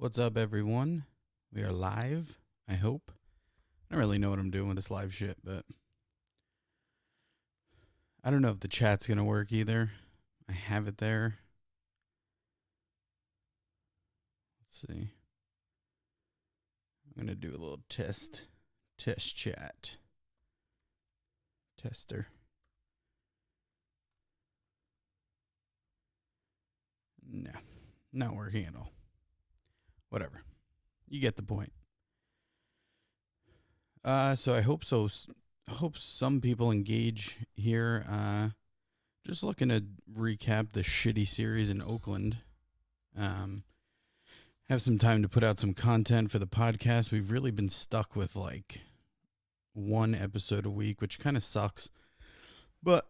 What's up, everyone? We are live, I hope. I don't really know what I'm doing with this live shit, but I don't know if the chat's going to work either. I have it there. Let's see. I'm going to do a little test chat. Tester. No, not working at all. Whatever. You get the point. So I hope so. Hope some people engage here. Just looking to recap the shitty series in Oakland. Have some time to put out some content for the podcast. We've really been stuck with like one episode a week, which kind of sucks. But,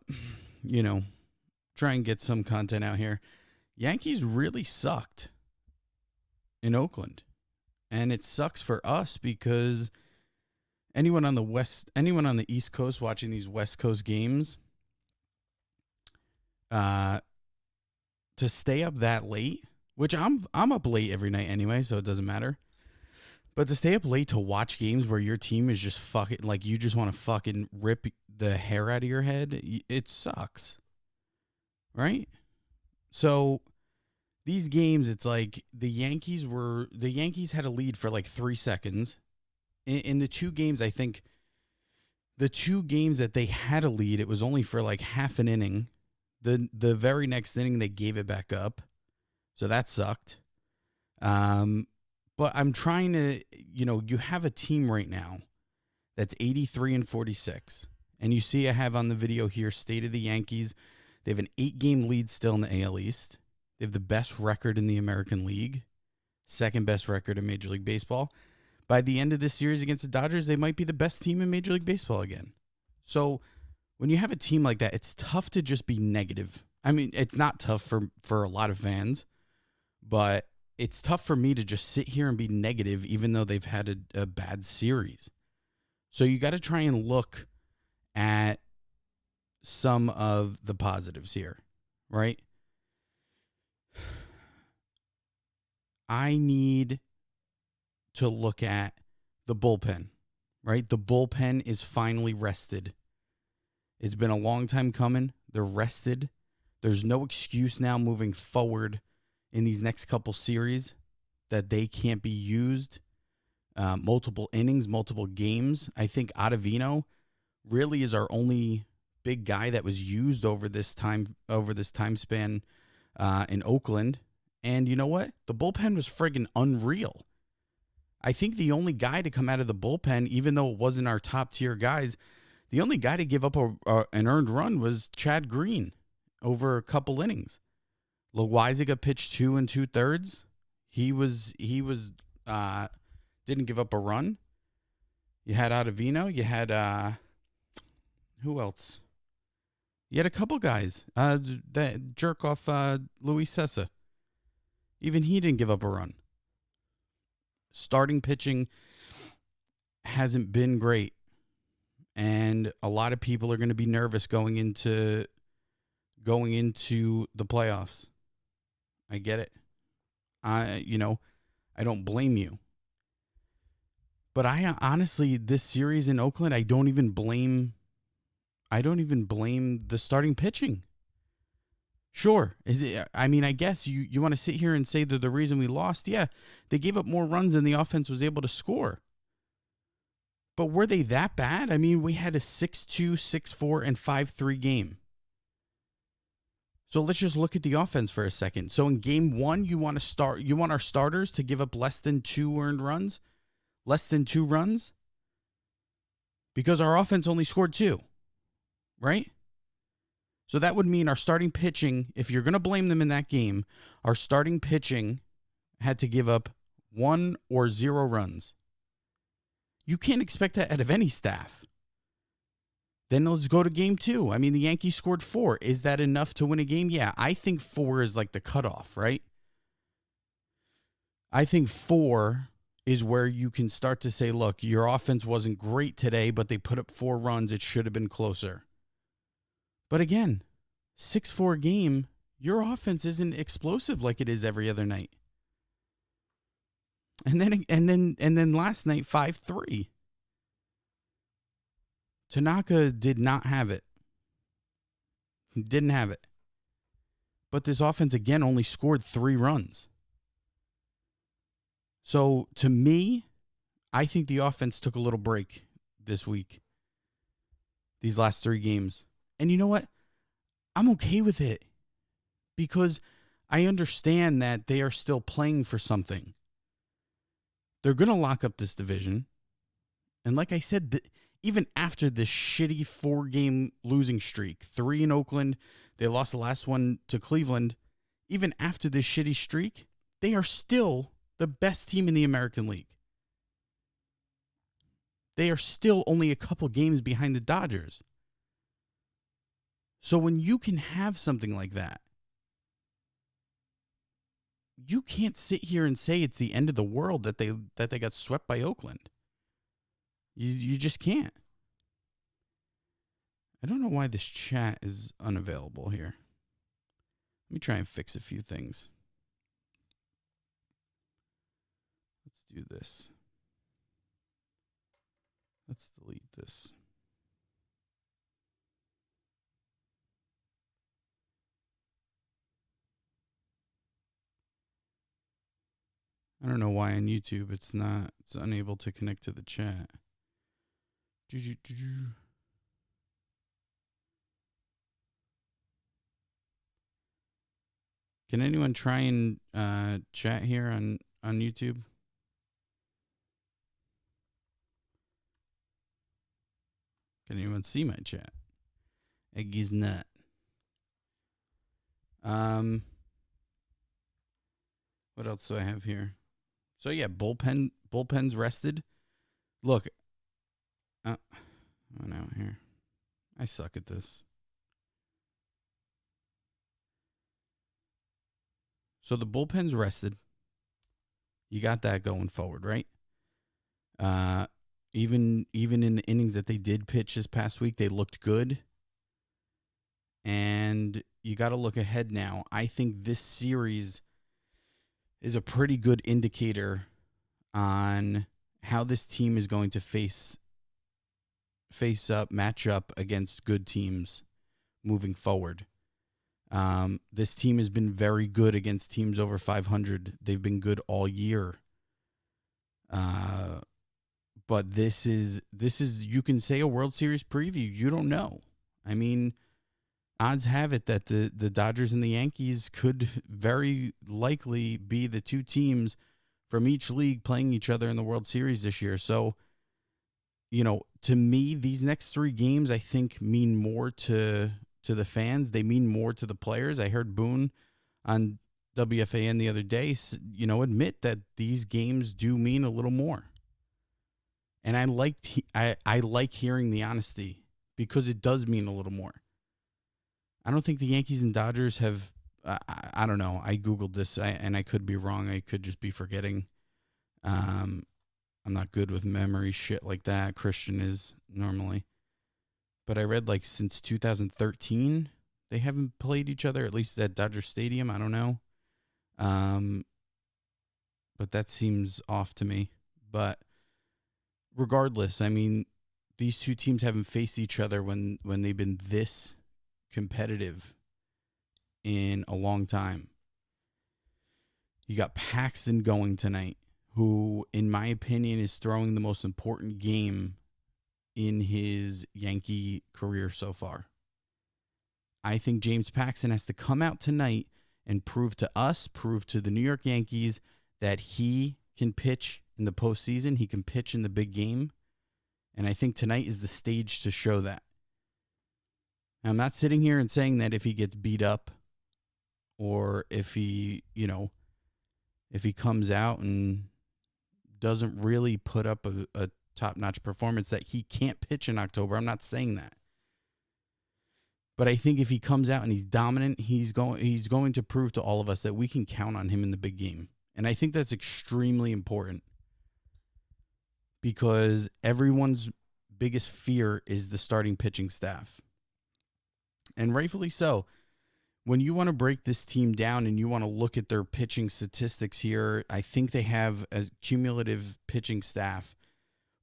try and get some content out here. Yankees really sucked in Oakland. And it sucks for us because anyone on the East Coast watching these West Coast games, to stay up that late, which I'm up late every night anyway, so it doesn't matter. But to stay up late to watch games where your team is just fucking, like, you just want to fucking rip the hair out of your head, it sucks. Right? So these games, it's like the Yankees had a lead for like 3 seconds. In the two games, I think the two games that they had a lead, it was only for like half an inning. The very next inning, they gave it back up. So that sucked. But I'm trying to, you have a team right now that's 83-46. And you see I have on the video here, State of the Yankees. They have an 8-game lead still in the AL East. They have the best record in the American League. Second best record in Major League Baseball. By the end of this series against the Dodgers, they might be the best team in Major League Baseball again. So when you have a team like that, it's tough to just be negative. I mean, it's not tough for a lot of fans, but it's tough for me to just sit here and be negative even though they've had a bad series. So you got to try and look at some of the positives here, right? I need to look at the bullpen, right? The bullpen is finally rested. It's been a long time coming. They're rested. There's no excuse now moving forward in these next couple series that they can't be used. Multiple innings, multiple games. I think Ottavino really is our only big guy that was used over this time span in Oakland. And you know what? The bullpen was friggin' unreal. I think the only guy to come out of the bullpen, even though it wasn't our top tier guys, the only guy to give up an earned run was Chad Green over a couple innings. Loizaga pitched 2 2/3. He didn't give up a run. You had Ottavino. You had who else? You had a couple guys. That jerk off Luis Sessa. Even he didn't give up a run. Starting pitching hasn't been great. And a lot of people are going to be nervous going into the playoffs. I get it. I don't blame you. But I honestly, this series in Oakland, I don't even blame the starting pitching. Sure. I guess you want to sit here and say that the reason we lost, yeah, they gave up more runs than the offense was able to score. But were they that bad? I mean, we had a 6-2, 6-4, and 5-3 game. So let's just look at the offense for a second. So in game 1, you want our starters to give up less than 2 earned runs? Less than 2 runs? Because our offense only scored 2. Right? So that would mean our starting pitching, if you're going to blame them in that game, our starting pitching had to give up 1 or 0 runs. You can't expect that out of any staff. Then let's go to game 2. I mean, the Yankees scored 4. Is that enough to win a game? Yeah, I think 4 is like the cutoff, right? I think 4 is where you can start to say, look, your offense wasn't great today, but they put up 4 runs. It should have been closer. But again, 6-4 game, your offense isn't explosive like it is every other night. And then last night 5-3. Tanaka did not have it. He didn't have it. But this offense again only scored 3 runs. So to me, I think the offense took a little break this week. These last 3 games. And you know what? I'm okay with it because I understand that they are still playing for something. They're going to lock up this division. And like I said, even after this shitty 4-game losing streak, 3 in Oakland, they lost the last one to Cleveland. Even after this shitty streak, they are still the best team in the American League. They are still only a couple games behind the Dodgers. So when you can have something like that, you can't sit here and say it's the end of the world that they got swept by Oakland. You just can't. I don't know why this chat is unavailable here. Let me try and fix a few things. Let's do this. Let's delete this. I don't know why on YouTube it's unable to connect to the chat. Can anyone try and chat here on YouTube? Can anyone see my chat? Eggy's nut. What else do I have here? So yeah, bullpen's rested. Look, I went out here. I suck at this. So the bullpen's rested. You got that going forward, right? Even in the innings that they did pitch this past week, they looked good. And you got to look ahead now. I think this series is a pretty good indicator on how this team is going to match up against good teams moving forward. This team has been very good against teams over 500. They've been good all year. But this is you can say a World Series preview. You don't know. I mean, odds have it that the Dodgers and the Yankees could very likely be the 2 teams from each league playing each other in the World Series this year. So, to me, these next 3 games, I think, mean more to the fans. They mean more to the players. I heard Boone on WFAN the other day, admit that these games do mean a little more. And I like hearing the honesty because it does mean a little more. I don't think the Yankees and Dodgers have, I don't know. I Googled this and I could be wrong. I could just be forgetting. I'm not good with memory shit like that. Christian is normally. But I read since 2013, they haven't played each other, at least at Dodger Stadium. I don't know. But that seems off to me. But regardless, I mean, these 2 teams haven't faced each other when they've been this competitive in a long time. You got Paxton going tonight, who, in my opinion, is throwing the most important game in his Yankee career so far. I think James Paxton has to come out tonight and prove to us, prove to the New York Yankees that he can pitch in the postseason. He can pitch in the big game. And I think tonight is the stage to show that. Now, I'm not sitting here and saying that if he gets beat up or if he, if he comes out and doesn't really put up a top-notch performance that he can't pitch in October. I'm not saying that. But I think if he comes out and he's dominant, he's going to prove to all of us that we can count on him in the big game. And I think that's extremely important because everyone's biggest fear is the starting pitching staff. And rightfully so. when you want to break this team down and you want to look at their pitching statistics here, I think they have a cumulative pitching staff,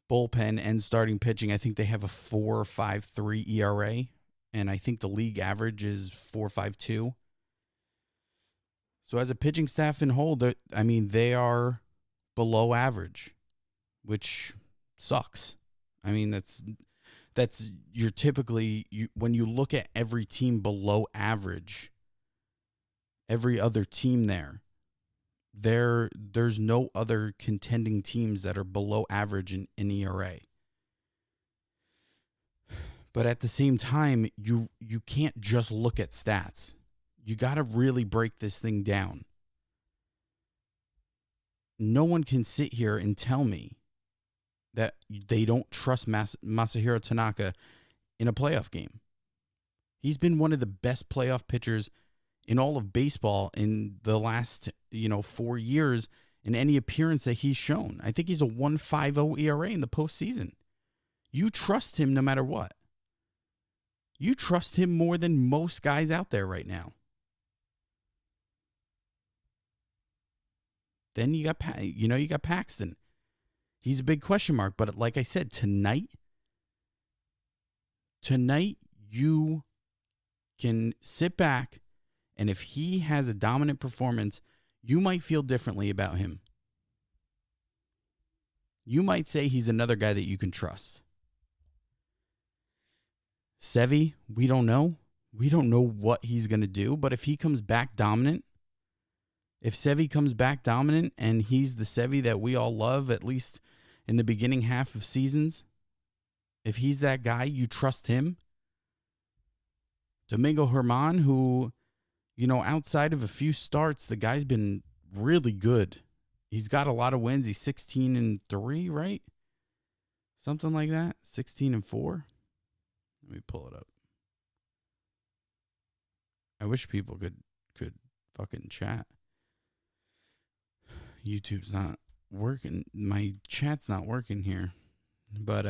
bullpen and starting pitching. I think they have a 4.53 ERA, and I think the league average is 4.52. So as a pitching staff in whole, they are below average, which sucks. I mean, that's you're typically when you look at every team below average, every other team there's no other contending teams that are below average in ERA. But at the same time, you can't just look at stats. You got to really break this thing down. No one can sit here and tell me that they don't trust Masahiro Tanaka in a playoff game. He's been one of the best playoff pitchers in all of baseball in the last, 4 years in any appearance that he's shown. I think he's a 1.50 ERA in the postseason. You trust him no matter what. You trust him more than most guys out there right now. Then you got Paxton. He's a big question mark, but like I said, tonight you can sit back, and if he has a dominant performance, you might feel differently about him. You might say he's another guy that you can trust. Sevy, we don't know. We don't know what he's going to do, but if he comes back dominant, if Sevy comes back dominant and he's the Sevy that we all love, at least in the beginning half of seasons, if he's that guy, you trust him. Domingo Germán, who, outside of a few starts, the guy's been really good. He's got a lot of wins. He's 16-3, right? Something like that. 16-4. Let me pull it up. I wish people could fucking chat. YouTube's not working. My chat's not working here. But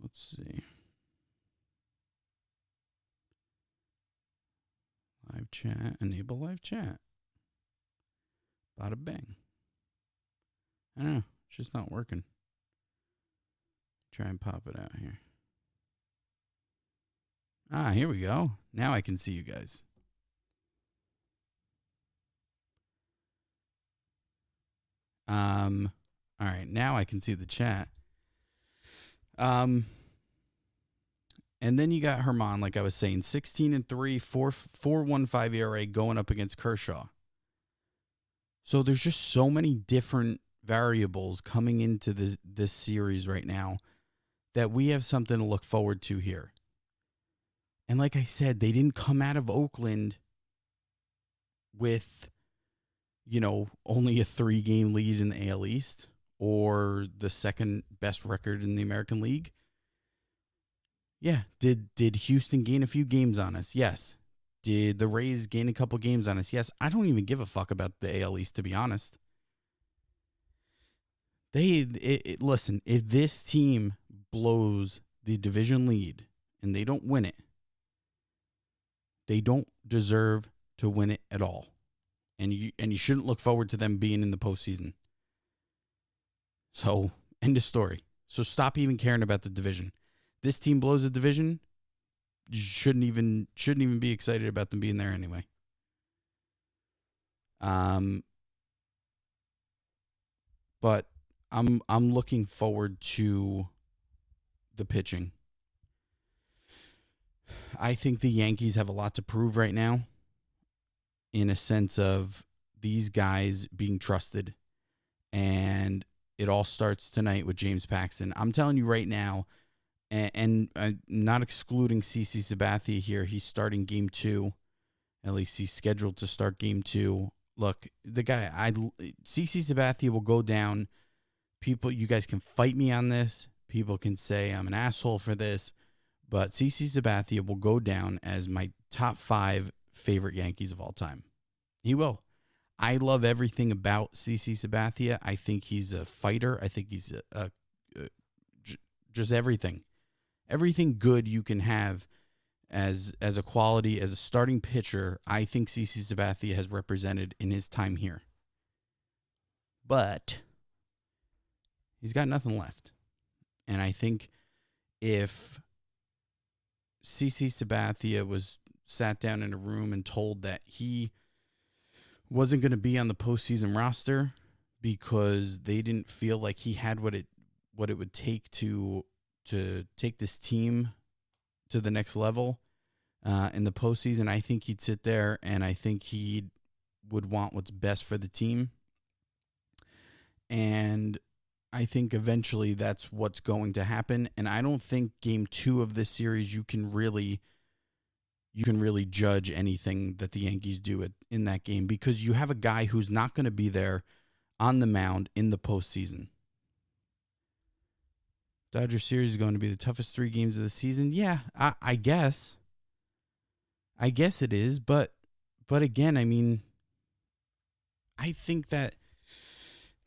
let's see. Live chat. Enable live chat. Bada bang. I don't know. It's just not working. Try and pop it out here. Here we go. Now I can see you guys. All right, now I can see the chat. And then you got Germán, like I was saying, 16-3, 4.15 ERA going up against Kershaw. So there's just so many different variables coming into this series right now that we have something to look forward to here. And like I said, they didn't come out of Oakland with, only a 3-game lead in the AL East or the second best record in the American League. Yeah. Did Houston gain a few games on us? Yes. Did the Rays gain a couple games on us? Yes. I don't even give a fuck about the AL East, to be honest. Listen, if this team blows the division lead and they don't win it, they don't deserve to win it at all. And you shouldn't look forward to them being in the postseason. So, end of story. So stop even caring about the division. This team blows the division, you shouldn't even be excited about them being there anyway. But I'm looking forward to the pitching. I think the Yankees have a lot to prove right now in a sense of these guys being trusted. And it all starts tonight with James Paxton. I'm telling you right now, and not excluding CC Sabathia here, he's starting game 2. At least he's scheduled to start game 2. Look, the guy, CC Sabathia will go down. People, you guys can fight me on this. People can say I'm an asshole for this. But CC Sabathia will go down as my top 5 favorite Yankees of all time. He will. I love everything about CC Sabathia. I think he's a fighter. I think he's just everything. Everything good you can have as a quality, as a starting pitcher, I think CC Sabathia has represented in his time here. But he's got nothing left. And I think if CC Sabathia was sat down in a room and told that he wasn't going to be on the postseason roster because they didn't feel like he had what it would take to take this team to the next level in the postseason, I think he'd sit there and I think he would want what's best for the team. And I think eventually that's what's going to happen. And I don't think game 2 of this series you can really judge anything that the Yankees do in that game because you have a guy who's not going to be there on the mound in the postseason. Dodger series is going to be the toughest 3 games of the season. Yeah, I guess. I guess it is, but again, I mean, I think that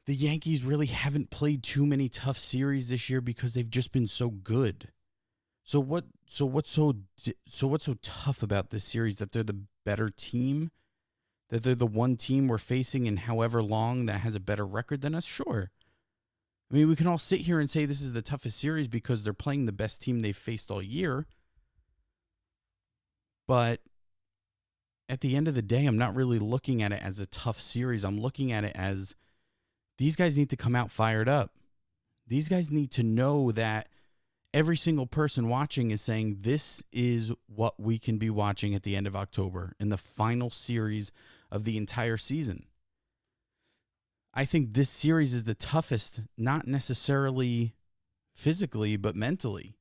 the Yankees really haven't played too many tough series this year because they've just been so good. So what's so tough about this series that they're the better team? That they're the one team we're facing in however long that has a better record than us? Sure. I mean, we can all sit here and say this is the toughest series because they're playing the best team they've faced all year. But at the end of the day, I'm not really looking at it as a tough series. I'm looking at it as these guys need to come out fired up. These guys need to know that every single person watching is saying this is what we can be watching at the end of October in the final series of the entire season. I think this series is the toughest, not necessarily physically, but mentally.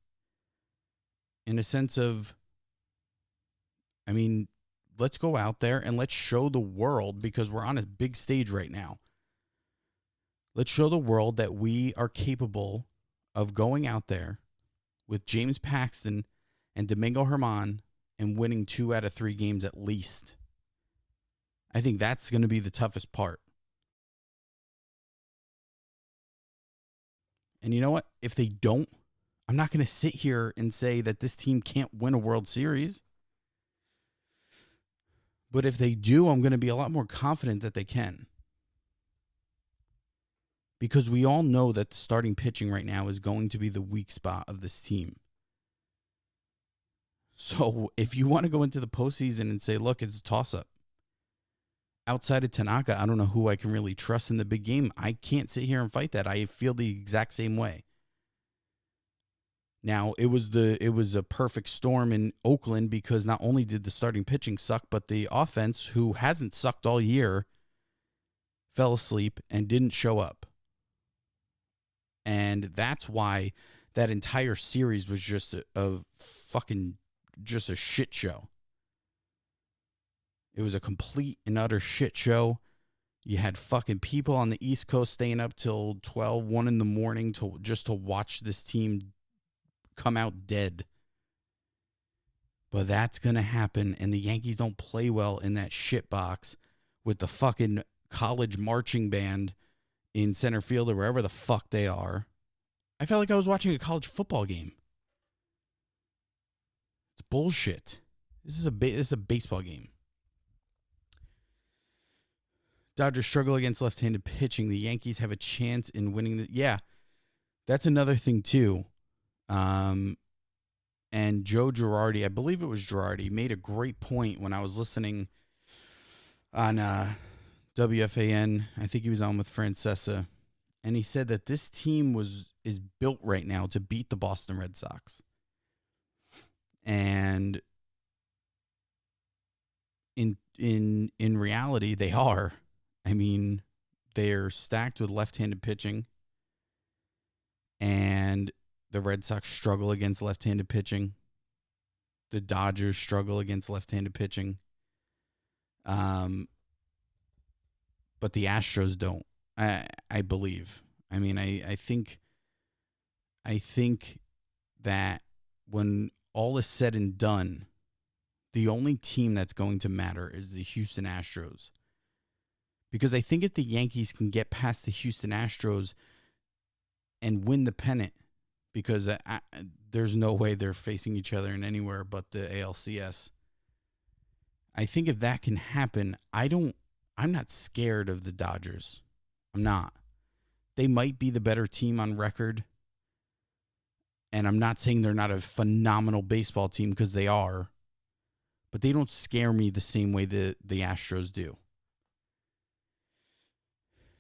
In a sense of, I mean, let's go out there and let's show the world, because we're on a big stage right now. Let's show the world that we are capable of going out there with James Paxton and Domingo Germán and winning 2 out of 3 games at least. I think that's going to be the toughest part. And you know what? If they don't, I'm not going to sit here and say that this team can't win a World Series. But if they do, I'm going to be a lot more confident that they can. Because we all know that the starting pitching right now is going to be the weak spot of this team. So if you want to go into the postseason and say, look, it's a toss-up. Outside of Tanaka, I don't know who I can really trust in the big game. I can't sit here and fight that. I feel the exact same way. Now, it was a perfect storm in Oakland because not only did the starting pitching suck, but the offense, who hasn't sucked all year, fell asleep and didn't show up. And that's why that entire series was just a shit show. It was a complete and utter shit show. You had fucking people on the East Coast staying up till 1 in the morning just to watch this team come out dead. But that's going to happen, and the Yankees don't play well in that shit box with the fucking college marching band in center field or wherever the fuck they are. I felt like I was watching a college football game. It's bullshit. This is a baseball game. Dodgers struggle against left-handed pitching. The Yankees have a chance in winning. Yeah, that's another thing too. And Joe Girardi, I believe it was Girardi, made a great point when I was listening on WFAN. I think he was on with Francesa. And he said that this team is built right now to beat the Boston Red Sox. And in reality, they are. I mean, they're stacked with left-handed pitching. And the Red Sox struggle against left-handed pitching. The Dodgers struggle against left-handed pitching. But the Astros don't. I believe. I mean, I think that when all is said and done, the only team that's going to matter is the Houston Astros. Because I think if the Yankees can get past the Houston Astros and win the pennant, because there's no way they're facing each other in anywhere but the ALCS. I think if that can happen, I'm not scared of the Dodgers. I'm not. They might be the better team on record. And I'm not saying they're not a phenomenal baseball team, because they are. But they don't scare me the same way the Astros do.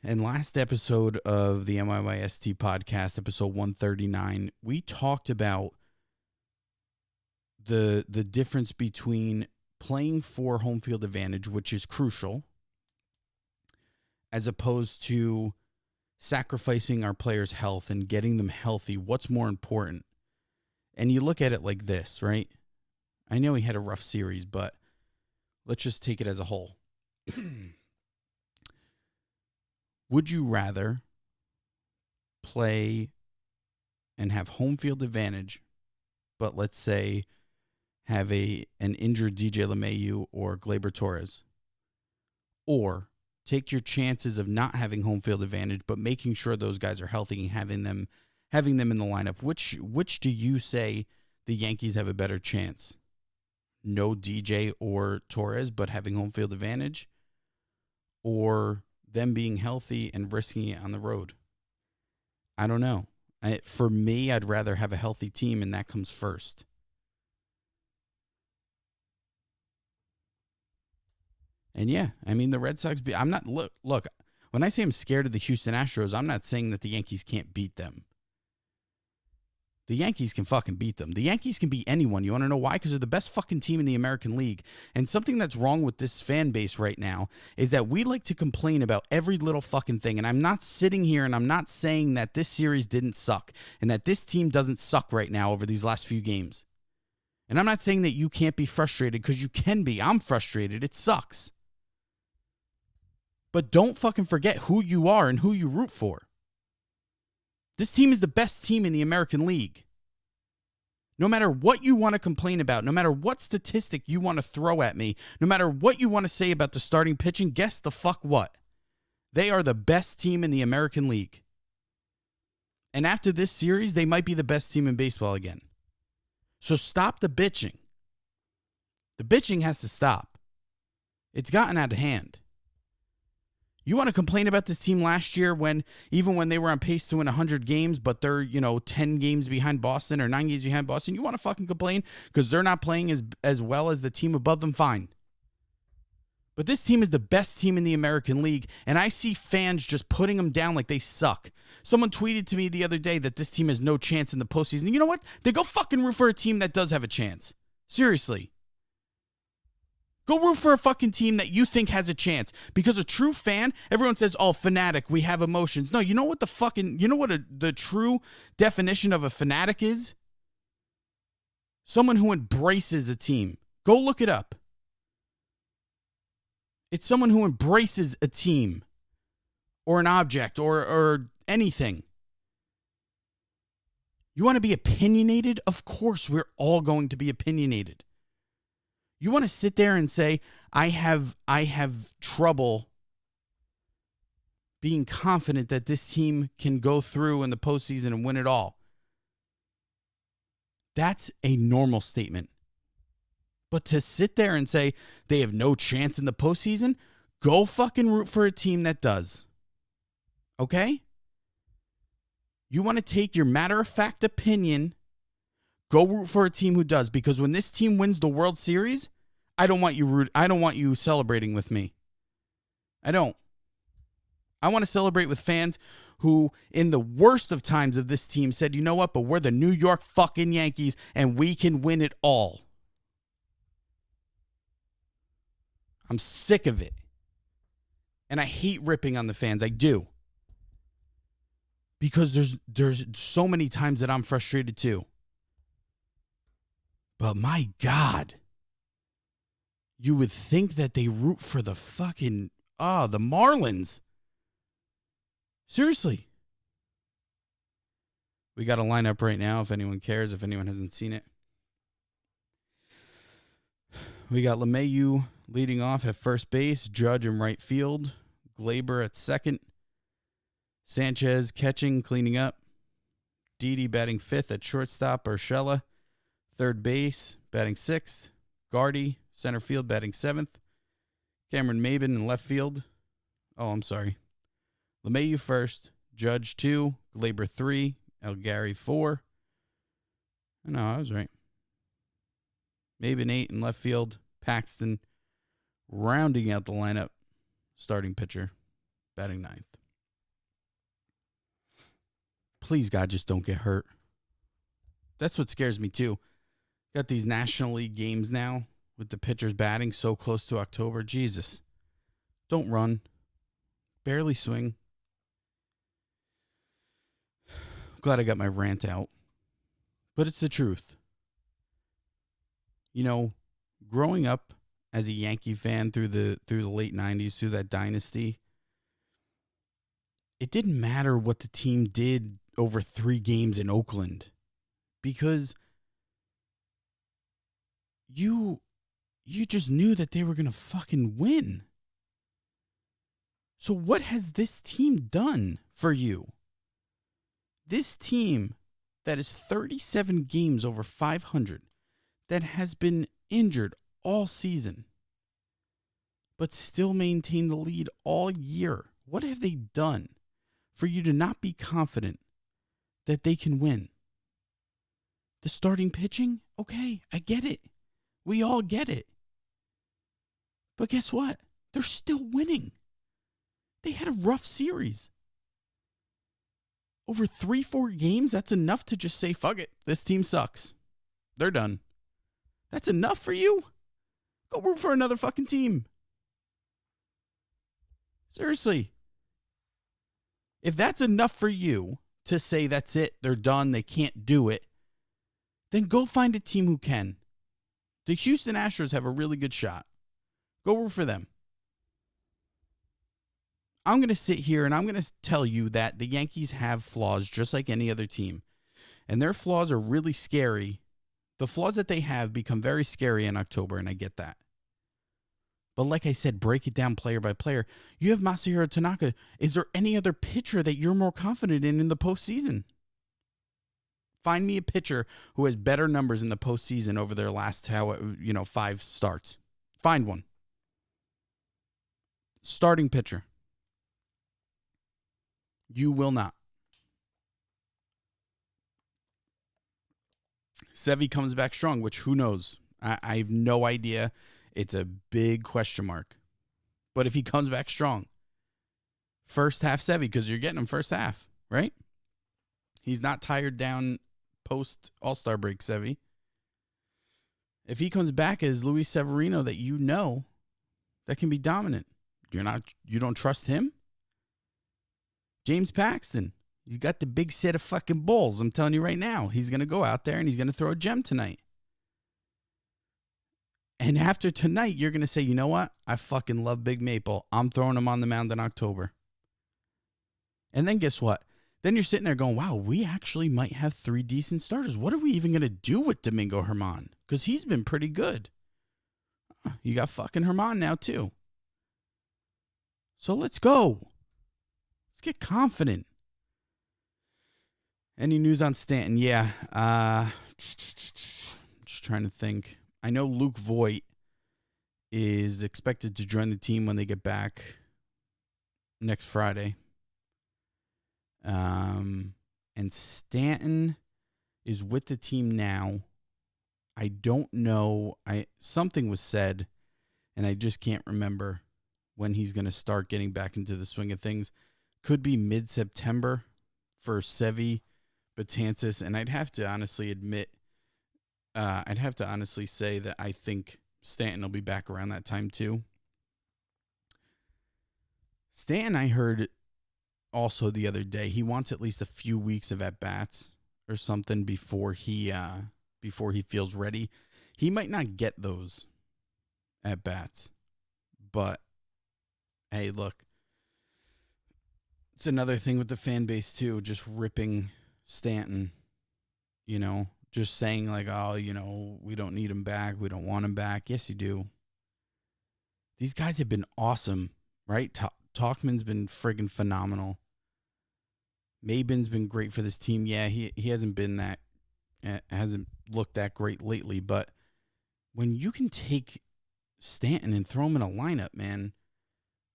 And last episode of the MYYST podcast, episode 139, we talked about the difference between playing for home field advantage, which is crucial, as opposed to sacrificing our players' health and getting them healthy. What's more important? And you look at it like this, right? I know he had a rough series, but let's just take it as a whole. Would you rather play and have home field advantage, but let's say have an injured DJ LeMahieu or Gleyber Torres, or take your chances of not having home field advantage, but making sure those guys are healthy and having them in the lineup? Which do you say the Yankees have a better chance? No DJ or Torres, but having home field advantage, or them being healthy and risking it on the road? I don't know. For me, I'd rather have a healthy team, and that comes first. And yeah, I mean, the Red Sox, I'm not, look, when I say I'm scared of the Houston Astros, I'm not saying that the Yankees can't beat them. The Yankees can fucking beat them. The Yankees can beat anyone. You want to know why? Because they're the best fucking team in the American League. And something that's wrong with this fan base right now is that we like to complain about every little fucking thing. And I'm not sitting here and I'm not saying that this series didn't suck and that this team doesn't suck right now over these last few games. And I'm not saying that you can't be frustrated, because you can be. I'm frustrated. It sucks. But don't fucking forget who you are and who you root for. This team is the best team in the American League. No matter what you want to complain about, no matter what statistic you want to throw at me, no matter what you want to say about the starting pitching, guess the fuck what? They are the best team in the American League. And after this series, they might be the best team in baseball again. So stop the bitching. The bitching has to stop. It's gotten out of hand. You want to complain about this team last year even when they were on pace to win 100 games, but they're, 10 games behind Boston or 9 games behind Boston. You want to fucking complain because they're not playing as well as the team above them? Fine. But this team is the best team in the American League, and I see fans just putting them down like they suck. Someone tweeted to me the other day that this team has no chance in the postseason. You know what? They go fucking root for a team that does have a chance. Seriously. Go root for a fucking team that you think has a chance. Because a true fan, everyone says, oh, fanatic, we have emotions. No, you know what the true definition of a fanatic is? Someone who embraces a team. Go look it up. It's someone who embraces a team or an object or anything. You want to be opinionated? Of course, we're all going to be opinionated. You want to sit there and say, I have trouble being confident that this team can go through in the postseason and win it all. That's a normal statement. But to sit there and say they have no chance in the postseason, go fucking root for a team that does. Okay? You want to take your matter-of-fact opinion, go root for a team who does, because when this team wins the World Series, I don't want you celebrating with me. I don't. I want to celebrate with fans who, in the worst of times of this team, said, you know what, but we're the New York fucking Yankees and we can win it all. I'm sick of it. And I hate ripping on the fans. I do. Because there's so many times that I'm frustrated too. But my God, you would think that they root for the fucking, the Marlins. Seriously. We got a lineup right now if anyone cares, if anyone hasn't seen it. We got LeMahieu leading off at first base, Judge in right field, Gleyber at second, Sanchez catching, cleaning up, Didi batting 5th at shortstop. Urshela, third base, batting 6th. Gardy, center field, batting 7th. Cameron Maben in left field. Oh, I'm sorry. LeMahieu first. Judge 2. Glaber 3. Elgary 4. No, I was right. Maben 8 in left field. Paxton rounding out the lineup. Starting pitcher, batting 9th. Please, God, just don't get hurt. That's what scares me, too. Got these National League games now with the pitchers batting so close to October. Jesus. Don't run. Barely swing. Glad I got my rant out. But it's the truth. You know, growing up as a Yankee fan through the late 90s, through that dynasty, it didn't matter what the team did over 3 games in Oakland because you just knew that they were going to fucking win. So what has this team done for you? This team that is 37 games over 500, that has been injured all season, but still maintain the lead all year. What have they done for you to not be confident that they can win? The starting pitching? Okay, I get it. We all get it. But guess what? They're still winning. They had a rough series. Over 3-4 games, that's enough to just say, fuck it, this team sucks. They're done. That's enough for you? Go root for another fucking team. Seriously. If that's enough for you to say that's it, they're done, they can't do it, then go find a team who can. The Houston Astros have a really good shot. Go root for them. I'm going to sit here and I'm going to tell you that the Yankees have flaws just like any other team. And their flaws are really scary. The flaws that they have become very scary in October, and I get that. But like I said, break it down player by player. You have Masahiro Tanaka. Is there any other pitcher that you're more confident in the postseason? Find me a pitcher who has better numbers in the postseason over their last 5 starts. Find one. Starting pitcher. You will not. Sevy comes back strong, which who knows? I have no idea. It's a big question mark. But if he comes back strong, first half Sevy, because you're getting him first half, right? He's not tired down post All-Star break Sevy. If he comes back as Luis Severino that you know that can be dominant, you don't trust him? James Paxton, he's got the big set of fucking balls. I'm telling you right now, he's going to go out there and he's going to throw a gem tonight. And after tonight, you're going to say, you know what? I fucking love Big Maple. I'm throwing him on the mound in October. And then guess what? Then you're sitting there going, wow, we actually might have 3 decent starters. What are we even going to do with Domingo Germán? Because he's been pretty good. You got fucking Germán now too. So let's go. Let's get confident. Any news on Stanton? Yeah. Just trying to think. I know Luke Voigt is expected to join the team when they get back next Friday. And Stanton is with the team now. I don't know. Something was said, and I just can't remember when he's going to start getting back into the swing of things. Could be mid-September for Sevy, Betances, and I'd have to honestly say that I think Stanton will be back around that time too. Stanton, I heard also the other day, he wants at least a few weeks of at-bats or something before he feels ready. He might not get those at-bats, but hey, look, it's another thing with the fan base too, just ripping Stanton, just saying like, oh, we don't need him back. We don't want him back. Yes, you do. These guys have been awesome, right? Talkman's been friggin' phenomenal. Mabin's been great for this team. Yeah, he hasn't been that, hasn't looked that great lately. But when you can take Stanton and throw him in a lineup, man,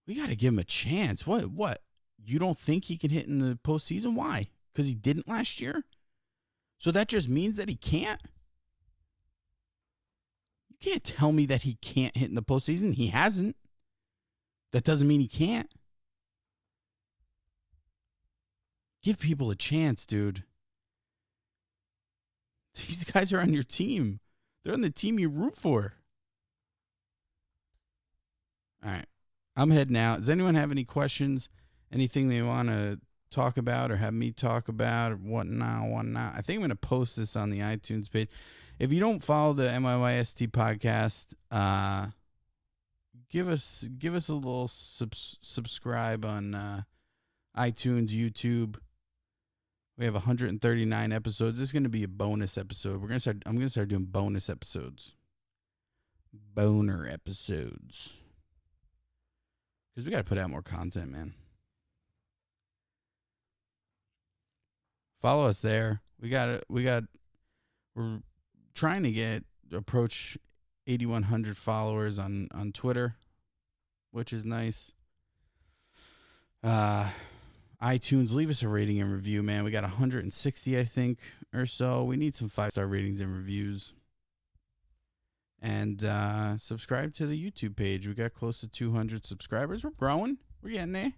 we got to give him a chance. What? You don't think he can hit in the postseason? Why? Because he didn't last year? So that just means that he can't? You can't tell me that he can't hit in the postseason. He hasn't. That doesn't mean he can't. Give people a chance, dude. These guys are on your team. They're on the team you root for. All right. I'm heading out. Does anyone have any questions? Anything they want to talk about or have me talk about or whatnot? I think I'm going to post this on the iTunes page. If you don't follow the MYYST podcast, give us a little subscribe on iTunes, YouTube. We have 139 episodes. This is going to be a bonus episode. I'm going to start doing bonus episodes. Boner episodes. Because we got to put out more content, man. Follow us there. We're trying to approach 8,100 followers on Twitter, which is nice. iTunes, leave us a rating and review, man. We got 160, I think, or so. We need some 5-star ratings and reviews. And subscribe to the YouTube page. We got close to 200 subscribers. We're growing. We're getting there.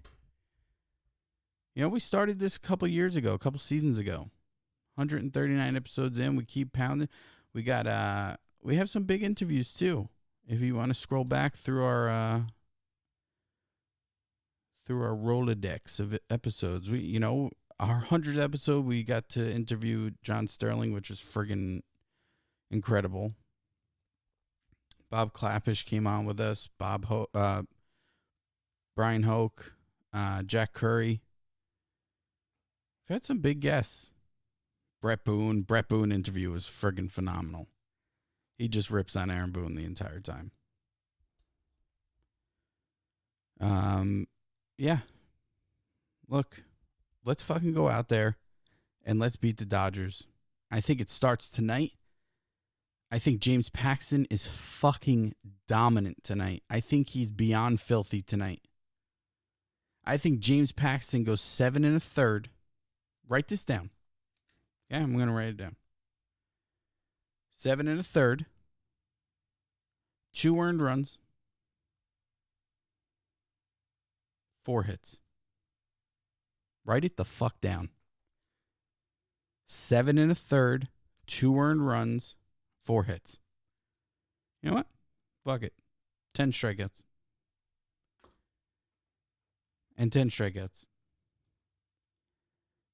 You know, we started this a couple seasons ago. 139 episodes in. We keep pounding. We have some big interviews too. If you want to scroll back through our Rolodex of episodes, our 100th episode, we got to interview John Sterling, which was friggin' incredible. Bob Clappish came on with us. Brian Hoke, Jack Curry. We've had some big guests. Brett Boone interview was friggin' phenomenal. He just rips on Aaron Boone the entire time. Yeah. Look, let's fucking go out there and let's beat the Dodgers. I think it starts tonight. I think James Paxton is fucking dominant tonight. I think he's beyond filthy tonight. I think James Paxton goes 7 1/3. Write this down. Okay, I'm going to write it down. 7 1/3. 2 earned runs. 4 hits. Write it the fuck down. 7 1/3. 2 earned runs. 4 hits. You know what? Fuck it. 10 strikeouts. And 10 strikeouts.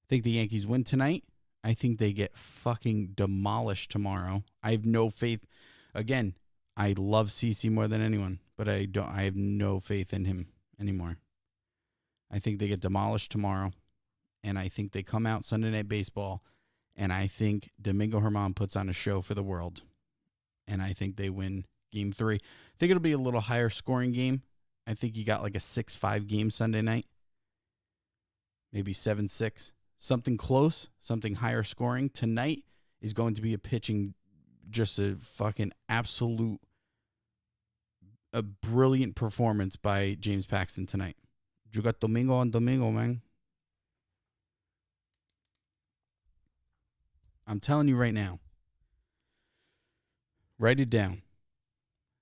I think the Yankees win tonight. I think they get fucking demolished tomorrow. I have no faith. Again, I love CeCe more than anyone, but I have no faith in him anymore. I think they get demolished tomorrow, and I think they come out Sunday Night Baseball, and I think Domingo Germán puts on a show for the world, and I think they win Game 3. I think it'll be a little higher scoring game. I think you got like a 6-5 game Sunday night, maybe 7-6, something close, something higher scoring. Tonight is going to be a pitching, just a fucking absolute, a brilliant performance by James Paxton tonight. You got Domingo on Domingo, man. I'm telling you right now. Write it down.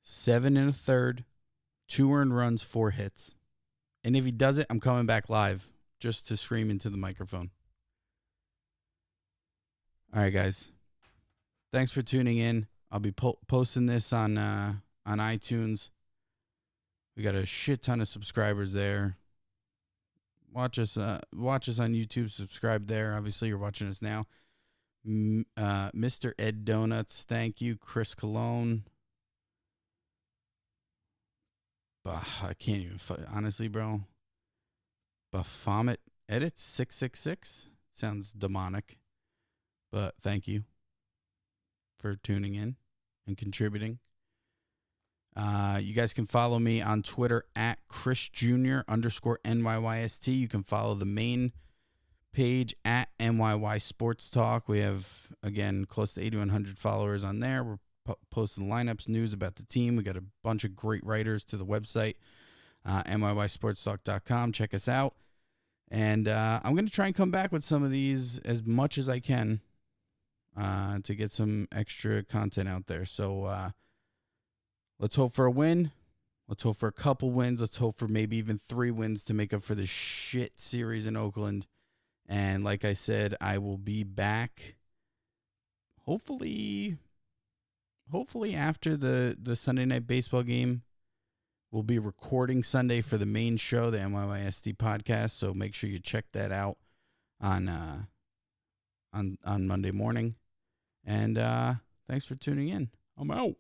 7 1/3, 2 earned runs, 4 hits. And if he does it, I'm coming back live just to scream into the microphone. All right, guys. Thanks for tuning in. I'll be posting this on iTunes. We got a shit ton of subscribers there. Watch us on YouTube. Subscribe there. Obviously, you're watching us now. Mr. Ed Donuts, thank you. Chris Cologne. I can't even, honestly, bro. Baphomet Edits 666 sounds demonic, but thank you for tuning in and contributing. You guys can follow me on Twitter at Chris Jr. _NYYST. You can follow the main page at NYY Sports Talk. We have, again, close to 8,100 followers on there. We're posting lineups, news about the team. We got a bunch of great writers to the website, NYYSportsTalk.com. Check us out. And I'm going to try and come back with some of these as much as I can to get some extra content out there. So let's hope for a win. Let's hope for a couple wins. Let's hope for maybe even 3 wins to make up for the shit series in Oakland. And like I said, I will be back hopefully after the Sunday night baseball game. We'll be recording Sunday for the main show, the NYYSD podcast. So make sure you check that out on Monday morning. And thanks for tuning in. I'm out.